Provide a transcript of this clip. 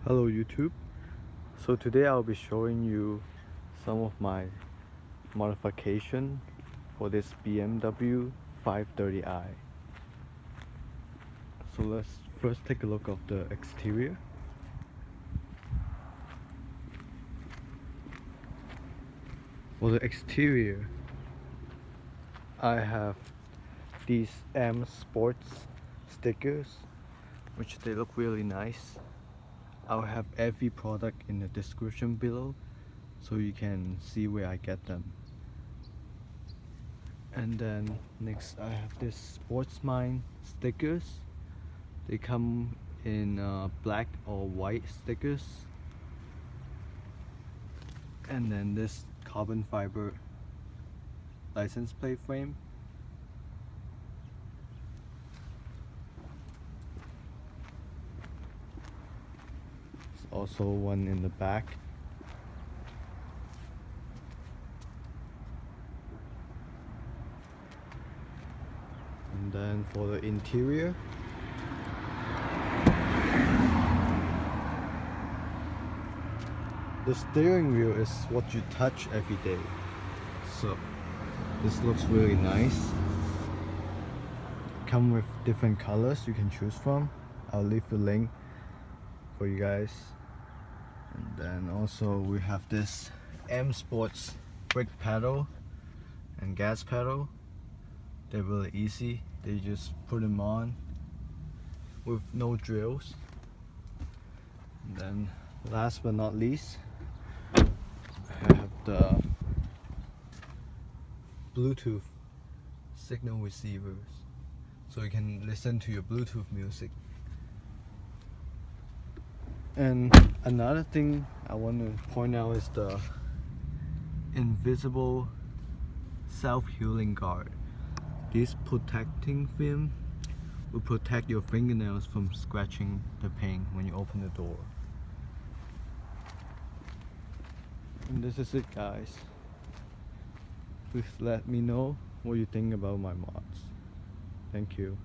Hello YouTube. So today I'll be showing you some of my modification for this BMW 530i. So let's first take a look of the exterior. For the exterior, I have these M Sports stickers, which they look really nice. I'll have every product in the description below so you can see where I get them. And then next I have this Sportsmine stickers. They come in black or white stickers. And then this carbon fiber license plate frame. There's also one in the back. And then for the interior, the steering wheel is what you touch every day. So this looks really nice. Come with different colors you can choose from. I'll leave the link for you guys. And then also we have this M Sports brake pedal and gas pedal. They're really easy. They just put them on with no drills. And then last but not least, I have the Bluetooth signal receivers, so you can listen to your Bluetooth music. And another thing I want to point out is the invisible self-healing guard. This protecting film will protect your fingernails from scratching the paint when you open the door. And this is it, guys. Please let me know what you think about my mods. Thank you.